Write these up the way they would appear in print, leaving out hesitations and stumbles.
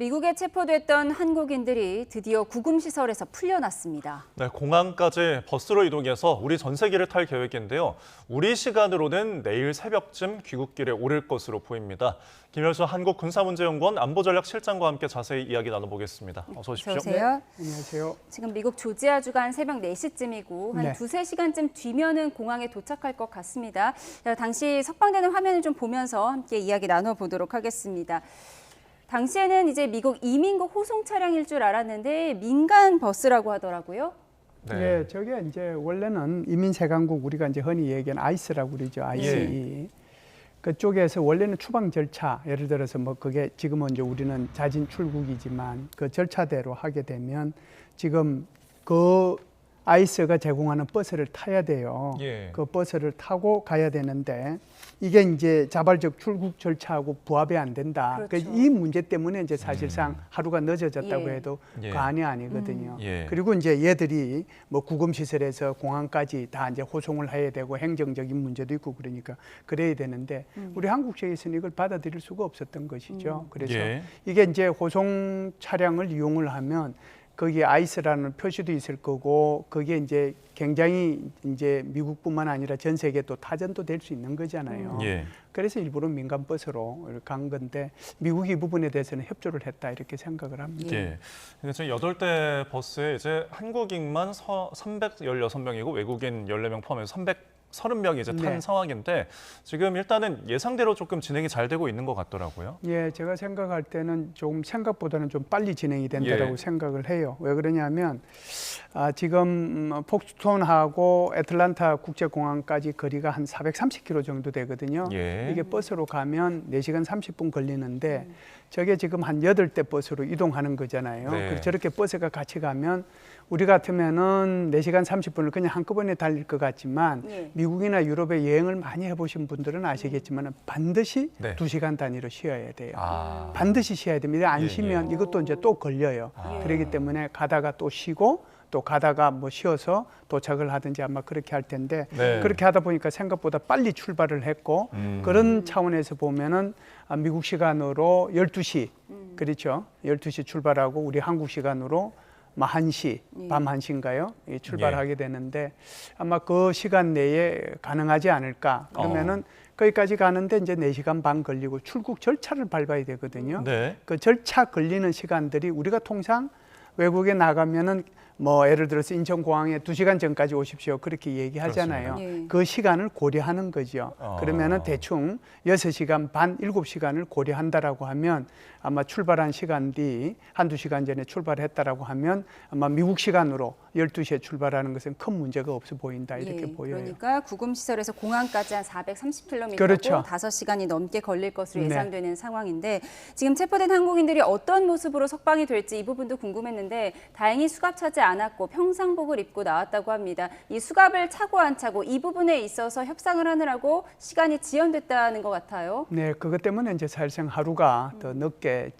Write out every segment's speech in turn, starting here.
미국에 체포됐던 한국인들이 드디어 구금시설에서 풀려났습니다. 네, 공항까지 버스로 이동해서 우리 전세기를 탈 계획인데요. 우리 시간으로는 내일 새벽쯤 귀국길에 오를 것으로 보입니다. 김열수 한국군사문제연구원 안보전략실장과 함께 자세히 이야기 나눠보겠습니다. 어서 오십시오. 안녕하세요. 안녕하세요. 지금 미국 조지아주가 한 새벽 4시쯤이고 한 두세 시간쯤 뒤면은 공항에 도착할 것 같습니다. 자, 당시 석방되는 화면을 좀 보면서 함께 이야기 나눠보도록 하겠습니다. 당시에는 이제 미국 이민국 호송 차량일 줄 알았는데 민간 버스라고 하더라고요. 네. 예, 저게 이제 원래는 이민세관국 우리가 이제 흔히 얘기하는 아이스라고 그러죠. ICE. 그쪽에서 원래는 추방 절차, 예를 들어서 뭐 그게 지금은 이제 우리는 자진 출국이지만 그 절차대로 하게 되면 지금 그 아이스가 제공하는 버스를 타야 돼요. 예. 그 버스를 타고 가야 되는데 이게 이제 자발적 출국 절차하고 부합이 안 된다. 그렇죠. 이 문제 때문에 이제 사실상 하루가 늦어졌다고 예. 해도 예. 과언이 아니거든요. 예. 그리고 이제 얘들이 뭐 구금시설에서 공항까지 다 이제 호송을 해야 되고 행정적인 문제도 있고 그러니까 그래야 되는데 우리 한국 측에서는 이걸 받아들일 수가 없었던 것이죠. 그래서 예. 이게 이제 호송 차량을 이용을 하면 거기에 아이스라는 표시도 있을 거고 그게 이제 굉장히 이제 미국뿐만 아니라 전 세계 또 타전도 될 수 있는 거잖아요. 예. 그래서 일부러 민간 버스로 간 건데 미국이 이 부분에 대해서는 협조를 했다 이렇게 생각을 합니다. 예. 그래서 8대 버스에 이제 한국인만 316명이고 외국인 14명 포함해서 330명이 이제 탄 네. 상황인데 지금 일단은 예상대로 조금 진행이 잘 되고 있는 것 같더라고요. 예, 제가 생각할 때는 좀 생각보다는 좀 빨리 진행이 된다라고 예. 생각을 해요. 왜 그러냐면 지금 폭스톤하고 애틀란타 국제공항까지 거리가 한 430km 정도 되거든요. 예. 이게 버스로 가면 4시간 30분 걸리는데 저게 지금 한 8대 버스로 이동하는 거잖아요. 네. 그래서 저렇게 버스가 같이 가면 우리 같으면은 4시간 30분을 그냥 한꺼번에 달릴 것 같지만 예. 미국이나 유럽에 여행을 많이 해보신 분들은 아시겠지만 반드시 네. 2시간 단위로 쉬어야 돼요. 아. 반드시 쉬어야 됩니다. 안 예, 쉬면 예. 이것도 이제 또 걸려요. 아. 그렇기 때문에 가다가 또 쉬고 또 가다가 뭐 쉬어서 도착을 하든지 아마 그렇게 할 텐데 네. 그렇게 하다 보니까 생각보다 빨리 출발을 했고 그런 차원에서 보면은 미국 시간으로 12시 그렇죠. 12시 출발하고 우리 한국 시간으로 1시, 밤 1시인가요? 출발하게 되는데 아마 그 시간 내에 가능하지 않을까. 그러면은 거기까지 가는데 이제 4시간 반 걸리고 출국 절차를 밟아야 되거든요. 네. 그 절차 걸리는 시간들이 우리가 통상 외국에 나가면은 뭐 예를 들어서 인천공항에 2시간 전까지 오십시오. 그렇게 얘기하잖아요. 그렇습니다. 예. 그 시간을 고려하는 거죠. 그러면은 대충 6시간 반, 7시간을 고려한다라고 하면 아마 출발한 시간 뒤 한두 시간 전에 출발했다라고 하면 아마 미국 시간으로 12시에 출발하는 것은 큰 문제가 없어 보인다 이렇게 예, 보여요. 그러니까 구금시설에서 공항까지 한 430km고 그렇죠. 5시간이 넘게 걸릴 것으로 네. 예상되는 상황인데 지금 체포된 한국인들이 어떤 모습으로 석방이 될지 이 부분도 궁금했는데 다행히 수갑 차지 않았고 평상복을 입고 나왔다고 합니다. 이 수갑을 차고 안 차고 이 부분에 있어서 협상을 하느라고 시간이 지연됐다는 것 같아요. 네, 그것 때문에 이제 사실상 하루가 더 늦게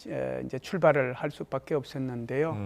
이제 출발을 할 수밖에 없었는데요.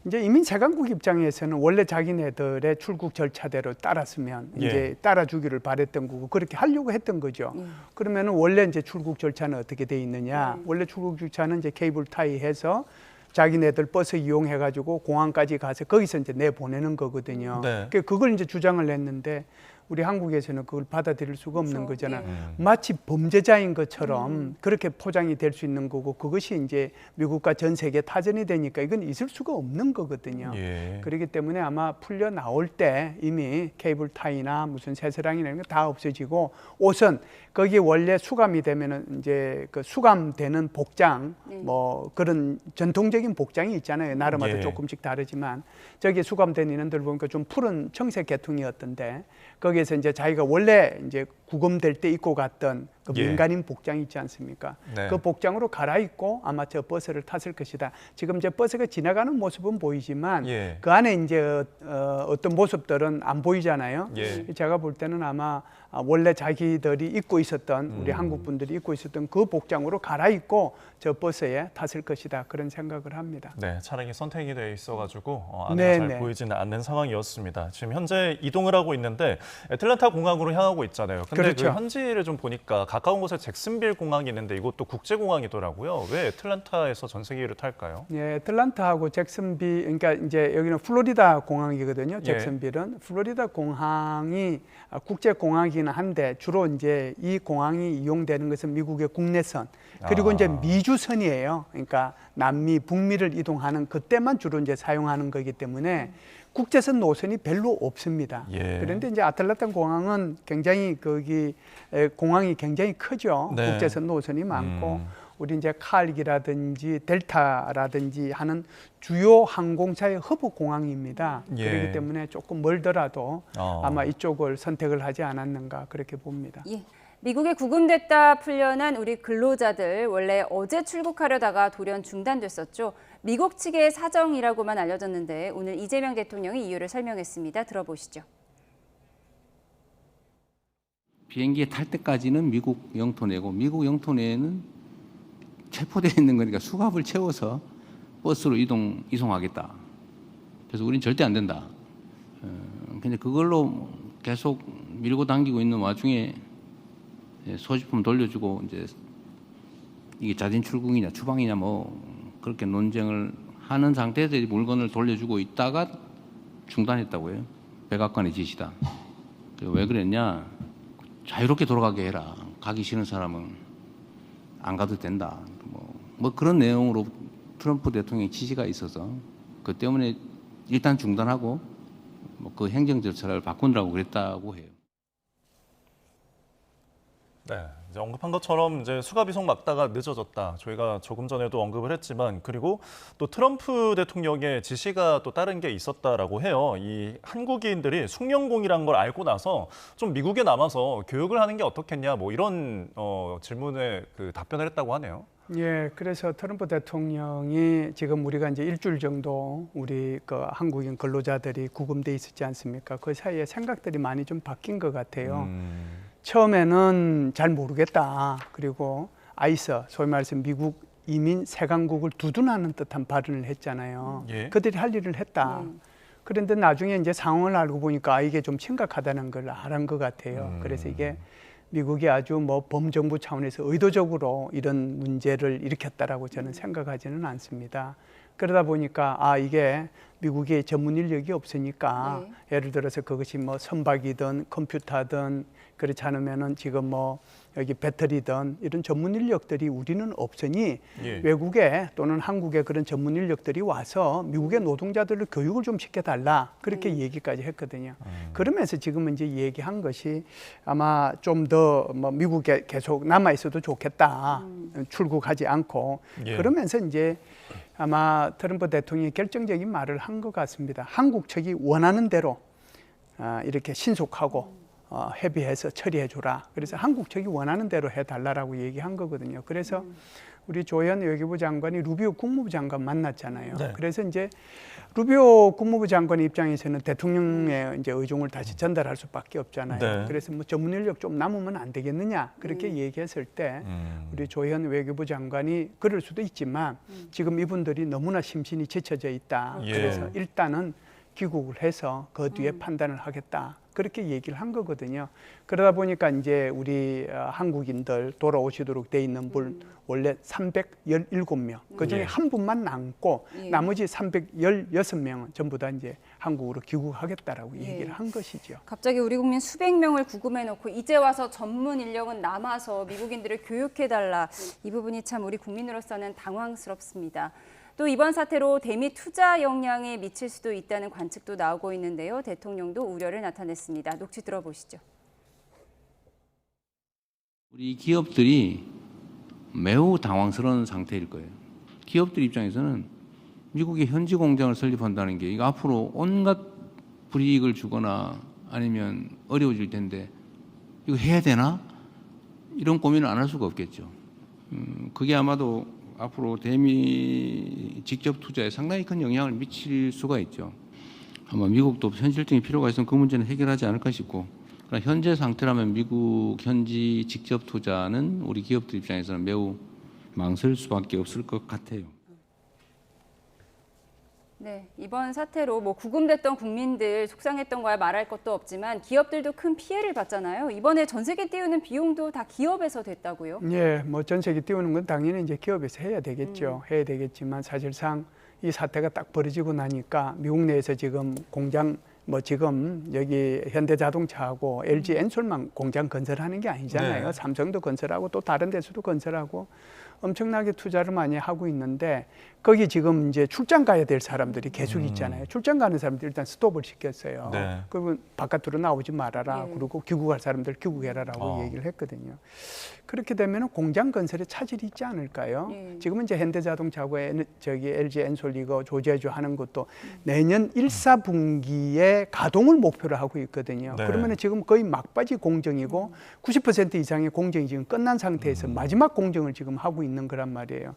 이제 이민 재간국 입장에서는 원래 자기네들의 출국 절차대로 따랐으면 예. 이제 따라주기를 바랬던 거고 그렇게 하려고 했던 거죠. 그러면은 원래 이제 출국 절차는 어떻게 돼 있느냐? 원래 출국 절차는 이제 케이블 타이해서 자기네들 버스 이용해가지고 공항까지 가서 거기서 이제 내보내는 거거든요. 네. 그걸 이제 주장을 했는데 우리 한국에서는 그걸 받아들일 수가 없는 그렇죠. 거잖아요. 예. 마치 범죄자인 것처럼 그렇게 포장이 될 수 있는 거고 그것이 이제 미국과 전 세계 타전이 되니까 이건 있을 수가 없는 거거든요. 예. 그렇기 때문에 아마 풀려 나올 때 이미 케이블 타이나 무슨 새스랑이나 이런 거 다 없어지고 옷은 거기 원래 수감이 되면은 이제 그 수감되는 복장 뭐 그런 전통적인 복장이 있잖아요. 나라마다 예. 조금씩 다르지만 저기 수감된 인원들 보니까 좀 푸른 청색 계통이었던데 거기에서 이제 자기가 원래 이제 구금될 때 입고 갔던 그 예. 민간인 복장 있지 않습니까? 네. 그 복장으로 갈아입고 아마 저 버스를 탔을 것이다. 지금 이제 버스가 지나가는 모습은 보이지만 예. 그 안에 이제 어떤 모습들은 안 보이잖아요. 예. 제가 볼 때는 아마 원래 자기들이 입고 있었던 우리 한국 분들이 입고 있었던 그 복장으로 갈아입고 저 버스에 탔을 것이다. 그런 생각을 합니다. 네, 차량이 선택이 돼 있어가지고 안에가 잘 보이지는 않는 상황이었습니다. 지금 현재 이동을 하고 있는데 애틀랜타 공항으로 향하고 있잖아요. 근데 그렇죠. 그 현지를 좀 보니까 가까운 곳에 잭슨빌 공항이 있는데 이것도 국제공항이더라고요. 왜 애틀랜타에서 전세기를 탈까요? 예, 애틀란타하고 잭슨빌, 그러니까 이제 여기는 플로리다 공항이거든요. 잭슨빌은 플로리다 공항이 국제 공항이긴 한데 주로 이제 이 공항이 이용되는 것은 미국의 국내선 그리고 이제 미주선이에요. 그러니까 남미, 북미를 이동하는 그때만 주로 이제 사용하는 거기 때문에 국제선 노선이 별로 없습니다. 그런데 이제 애틀랜타 공항은 굉장히 거기 공항이 굉장히 크죠. 네. 국제선 노선이 많고. 우리 이제 칼기라든지 델타라든지 하는 주요 항공사의 허브 공항입니다. 그렇기 때문에 조금 멀더라도 아마 이쪽을 선택을 하지 않았는가 그렇게 봅니다. 예. 미국에 구금됐다 풀려난 우리 근로자들 원래 어제 출국하려다가 돌연 중단됐었죠. 미국 측의 사정이라고만 알려졌는데 오늘 이재명 대통령이 이유를 설명했습니다. 들어보시죠. 비행기에 탈 때까지는 미국 영토 내고 미국 영토 내에는 체포되어 있는 거니까 수갑을 채워서 버스로 이송하겠다. 그래서 우린 절대 안 된다. 근데 그걸로 계속 밀고 당기고 있는 와중에 소지품 돌려주고 이제 이게 자진 출국이냐 추방이냐 뭐 그렇게 논쟁을 하는 상태에서 물건을 돌려주고 있다가 중단했다고요. 백악관의 지시다. 왜 그랬냐? 자유롭게 돌아가게 해라. 가기 싫은 사람은 안 가도 된다. 뭐 그런 내용으로 트럼프 대통령의 지시가 있어서 그 때문에 일단 중단하고 뭐 그 행정 절차를 바꾼다고 그랬다고 해요. 네, 이제 언급한 것처럼 이제 수갑 이송 막다가 늦어졌다. 저희가 조금 전에도 언급을 했지만 그리고 또 트럼프 대통령의 지시가 또 다른 게 있었다라고 해요. 이 한국인들이 숙련공이란 걸 알고 나서 좀 미국에 남아서 교육을 하는 게 어떻겠냐 뭐 이런 질문에 그 답변을 했다고 하네요. 예, 그래서 트럼프 대통령이 지금 우리가 이제 일주일 정도 우리 그 한국인 근로자들이 구금돼 있었지 않습니까? 그 사이에 생각들이 많이 좀 바뀐 것 같아요. 처음에는 잘 모르겠다. 그리고 아이서, 소위 말해서 미국 이민 세강국을 두둔하는 듯한 발언을 했잖아요. 그들이 할 일을 했다. 그런데 나중에 이제 상황을 알고 보니까 이게 좀 심각하다는 걸 알은 것 같아요. 그래서 이게 미국이 아주 뭐 범정부 차원에서 의도적으로 이런 문제를 일으켰다라고 저는 생각하지는 않습니다. 그러다 보니까 이게 미국의 전문 인력이 없으니까 예를 들어서 그것이 뭐 선박이든 컴퓨터든 그렇지 않으면은 지금 뭐 여기 배터리든 이런 전문 인력들이 우리는 없으니 외국에 또는 한국에 그런 전문 인력들이 와서 미국의 노동자들을 교육을 좀 시켜달라 그렇게 얘기까지 했거든요. 그러면서 지금은 이제 얘기한 것이 아마 좀 더 뭐 미국에 계속 남아 있어도 좋겠다. 출국하지 않고 그러면서 이제 아마 트럼프 대통령이 결정적인 말을 한 것 같습니다. 한국 측이 원하는 대로 이렇게 신속하고 협의해서 처리해줘라. 그래서 한국 측이 원하는 대로 해달라고 얘기한 거거든요. 그래서 우리 조현 외교부 장관이 루비오 국무부 장관 만났잖아요. 그래서 이제 루비오 국무부 장관 입장에서는 대통령의 이제 의중을 다시 전달할 수밖에 없잖아요. 그래서 뭐 전문 인력 좀 남으면 안 되겠느냐 그렇게 얘기했을 때 우리 조현 외교부 장관이 그럴 수도 있지만 지금 이분들이 너무나 심신이 지쳐져 있다. 그래서 일단은 귀국을 해서 그 뒤에 판단을 하겠다. 그렇게 얘기를 한 거거든요. 그러다 보니까 이제 우리 한국인들 돌아오시도록 돼 있는 분 원래 317명. 그중에 한 분만 남고 나머지 316명은 전부 다 이제 한국으로 귀국하겠다라고 얘기를 한 것이죠. 갑자기 우리 국민 수백 명을 구금해 놓고 이제 와서 전문 인력은 남아서 미국인들을 교육해 달라. 이 부분이 참 우리 국민으로서는 당황스럽습니다. 또 이번 사태로 대미 투자 영향에 미칠 수도 있다는 관측도 나오고 있는데요. 대통령도 우려를 나타냈습니다. 녹취 들어보시죠. 우리 기업들이 매우 당황스러운 상태일 거예요. 기업들 입장에서는 미국의 현지 공장을 설립한다는 게 이거 앞으로 온갖 불이익을 주거나 아니면 어려워질 텐데 이거 해야 되나? 이런 고민을 안 할 수가 없겠죠. 그게 아마도 앞으로 대미 직접 투자에 상당히 큰 영향을 미칠 수가 있죠. 아마 미국도 현실적인 필요가 있으면 그 문제는 해결하지 않을까 싶고, 그러나 현재 상태라면 미국 현지 직접 투자는 우리 기업들 입장에서는 매우 망설 수밖에 없을 것 같아요. 네, 이번 사태로 뭐 구금됐던 국민들 속상했던 거야 말할 것도 없지만 기업들도 큰 피해를 봤잖아요. 이번에 전세기 띄우는 비용도 다 기업에서 됐다고요? 예, 뭐 전세기 띄우는 건 당연히 이제 기업에서 해야 되겠죠. 해야 되겠지만 사실상 이 사태가 딱 벌어지고 나니까 미국 내에서 지금 공장 뭐 지금 여기 현대자동차하고 LG 엔솔만 공장 건설하는 게 아니잖아요. 네. 삼성도 건설하고 또 다른 데서도 건설하고 엄청나게 투자를 많이 하고 있는데 거기 지금 이제 출장 가야 될 사람들이 계속 있잖아요. 출장 가는 사람들 일단 스톱을 시켰어요. 네. 그러면 바깥으로 나오지 말아라. 예. 그리고 귀국할 사람들 귀국해라라고 얘기를 했거든요. 그렇게 되면 공장 건설에 차질이 있지 않을까요? 예. 지금은 이제 현대자동차하고 저기 LG 엔솔 이거 조제주 하는 것도 내년 1사분기에 가동을 목표로 하고 있거든요. 네. 그러면 지금 거의 막바지 공정이고 90% 이상의 공정이 지금 끝난 상태에서 마지막 공정을 지금 하고 있는 거란 말이에요.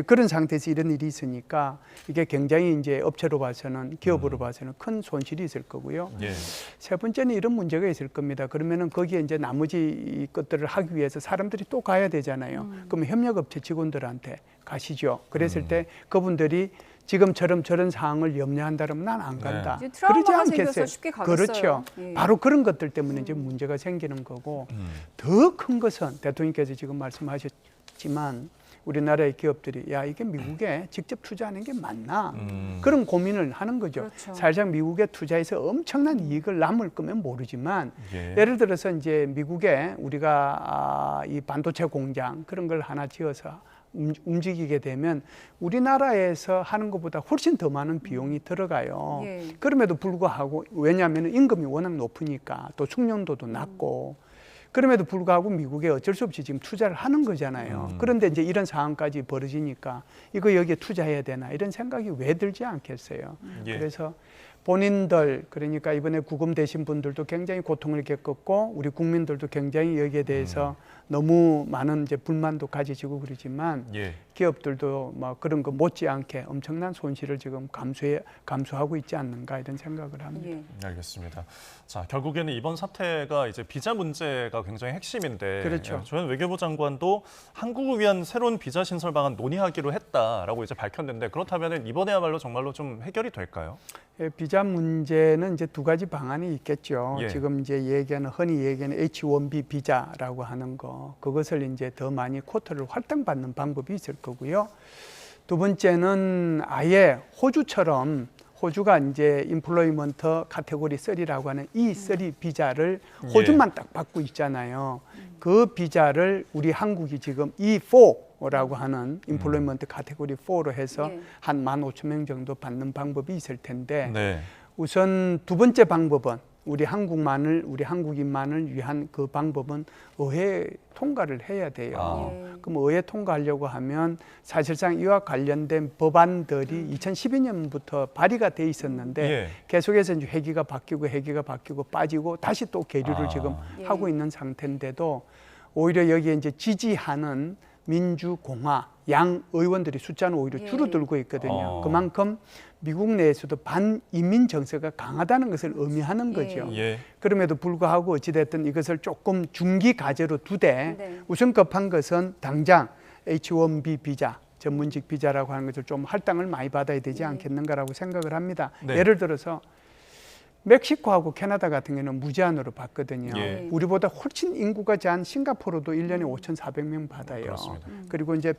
그런 상태에서 이런 일이 있으니까 이게 굉장히 이제 업체로 봐서는 기업으로 봐서는 큰 손실이 있을 거고요. 예. 세 번째는 이런 문제가 있을 겁니다. 그러면은 거기에 이제 나머지 것들을 하기 위해서 사람들이 또 가야 되잖아요. 그러면 협력업체 직원들한테 가시죠. 그랬을 때 그분들이 지금처럼 저런 상황을 염려한다면 난 안 간다. 이제 트라우마가 생겨서 쉽게 가겠어요. 그렇죠. 예. 바로 그런 것들 때문에 이제 문제가 생기는 거고 더 큰 것은 대통령께서 지금 말씀하셨지만 우리나라의 기업들이 야 이게 미국에 직접 투자하는 게 맞나 그런 고민을 하는 거죠. 그렇죠. 사실상 미국에 투자해서 엄청난 이익을 남을 거면 모르지만 예. 예를 들어서 이제 미국에 우리가 이 반도체 공장 그런 걸 하나 지어서 움직이게 되면 우리나라에서 하는 것보다 훨씬 더 많은 비용이 들어가요. 예. 그럼에도 불구하고 왜냐하면 임금이 워낙 높으니까 또 숙련도도 낮고 그럼에도 불구하고 미국에 어쩔 수 없이 지금 투자를 하는 거잖아요. 그런데 이제 이런 상황까지 벌어지니까 이거 여기에 투자해야 되나 이런 생각이 왜 들지 않겠어요. 예. 그래서 본인들 그러니까 이번에 구금되신 분들도 굉장히 고통을 겪었고 우리 국민들도 굉장히 여기에 대해서 너무 많은 이제 불만도 가지시고 그러지만 예. 기업들도 뭐 그런 거 못지않게 엄청난 손실을 지금 감수하고 있지 않는가 이런 생각을 합니다. 예. 알겠습니다. 자, 결국에는 이번 사태가 이제 비자 문제가 굉장히 핵심인데 그렇죠. 조현 외교부 장관도 한국을 위한 새로운 비자 신설 방안 논의하기로 했다라고 이제 밝혔는데 그렇다면 이번에야말로 정말로 좀 해결이 될까요? 예, 비자 문제는 이제 두 가지 방안이 있겠죠. 예. 지금 이제 흔히 얘기하는 H1B 비자라고 하는 거, 그것을 이제 더 많이 쿼터를 할당받는 방법이 있을 거고요. 두 번째는 아예 호주처럼 호주가 이제 임플로이먼트 카테고리 3라고 하는 E3 비자를 호주만 딱 받고 있잖아요. 그 비자를 우리 한국이 지금 E4라고 하는 임플로이먼트 카테고리 4로 해서 예. 한 15,000명 정도 받는 방법이 있을 텐데 네. 우선 두 번째 방법은 우리 한국인만을 위한 그 방법은 의회 통과를 해야 돼요. 아. 그럼 의회 통과하려고 하면 사실상 이와 관련된 법안들이 2012년부터 발의가 돼 있었는데 예. 계속해서 이제 회기가 바뀌고 빠지고 다시 또 계류를 지금 예. 하고 있는 상태인데도 오히려 여기에 이제 지지하는 민주공화 양 의원들이 숫자는 오히려 예. 줄어들고 있거든요. 어. 그만큼 미국 내에서도 반이민 정세가 강하다는 것을 의미하는 거죠. 예. 그럼에도 불구하고 어찌됐든 이것을 조금 중기 과제로 두되 네. 우선 급한 것은 당장 H1B 비자, 전문직 비자라고 하는 것을 좀 할당을 많이 받아야 되지 않겠는가라고 생각을 합니다. 네. 예를 들어서 멕시코하고 캐나다 같은 경우는 무제한으로 받거든요. 예. 우리보다 훨씬 인구가 작은 싱가포르도 1년에 5,400명 받아요. 그렇습니다. 그리고 이제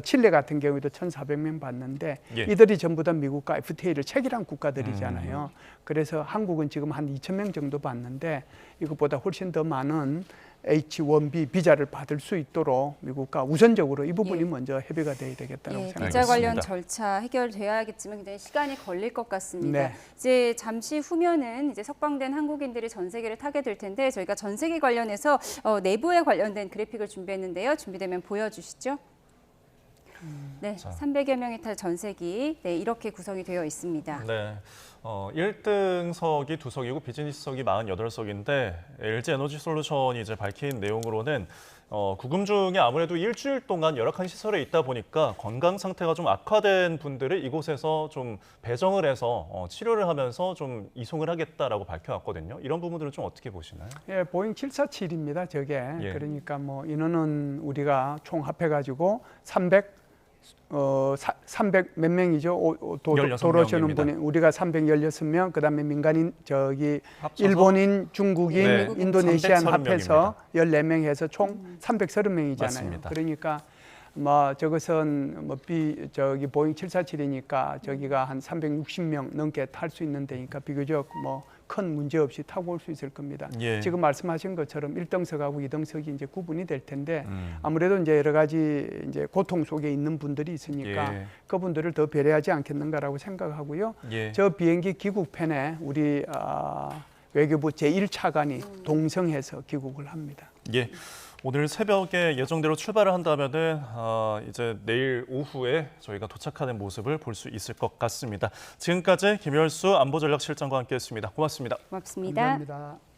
칠레 같은 경우에도 1,400명 받는데 예. 이들이 전부 다 미국과 FTA를 체결한 국가들이잖아요. 그래서 한국은 지금 한 2,000명 정도 받는데 이것보다 훨씬 더 많은 H1B 비자를 받을 수 있도록 미국과 우선적으로 이 부분이 예. 먼저 협의가 돼야 되겠다고 예, 생각합니다. 비자 관련 알겠습니다. 절차 해결돼야겠지만 굉장히 시간이 걸릴 것 같습니다. 네. 이제 잠시 후면은 이제 석방된 한국인들이 전세기를 타게 될 텐데 저희가 전세기 관련해서 내부에 관련된 그래픽을 준비했는데요. 준비되면 보여주시죠. 네, 자. 300여 명이 탈 전세기 네, 이렇게 구성이 되어 있습니다. 네. 1등석이 2석이고 비즈니스석이 48석인데 LG 에너지 솔루션이 이제 밝힌 내용으로는 구금 중에 아무래도 일주일 동안 열악한 시설에 있다 보니까 건강 상태가 좀 악화된 분들을 이곳에서 좀 배정을 해서 치료를 하면서 좀 이송을 하겠다라고 밝혀왔거든요. 이런 부분들은 좀 어떻게 보시나요? 예, 보잉 747입니다. 저게 예. 그러니까 뭐 인원은 우리가 총 합해가지고 300 300 몇 명이죠. 16 도로시는 명입니다. 분이 우리가 316명, 그다음에 민간인 합쳐서 일본인, 중국인, 네, 인도네시안 330 합해서 14명 해서 총 330명이잖아요. 맞습니다. 그러니까 뭐 저것은 보잉 747이니까 저기가 한 360명 넘게 탈 수 있는 데니까 비교적 뭐 큰 문제 없이 타고 올 수 있을 겁니다. 예. 지금 말씀하신 것처럼 1등석하고 2등석이 이제 구분이 될 텐데 아무래도 이제 여러 가지 이제 고통 속에 있는 분들이 있으니까 예. 그분들을 더 배려하지 않겠는가라고 생각하고요. 예. 저 비행기 귀국편에 우리 외교부 제1차관이 동성해서 귀국을 합니다. 예. 오늘 새벽에 예정대로 출발을 한다면은 이제 내일 오후에 저희가 도착하는 모습을 볼 수 있을 것 같습니다. 지금까지 김열수 안보전략실장과 함께했습니다. 고맙습니다. 고맙습니다. 감사합니다.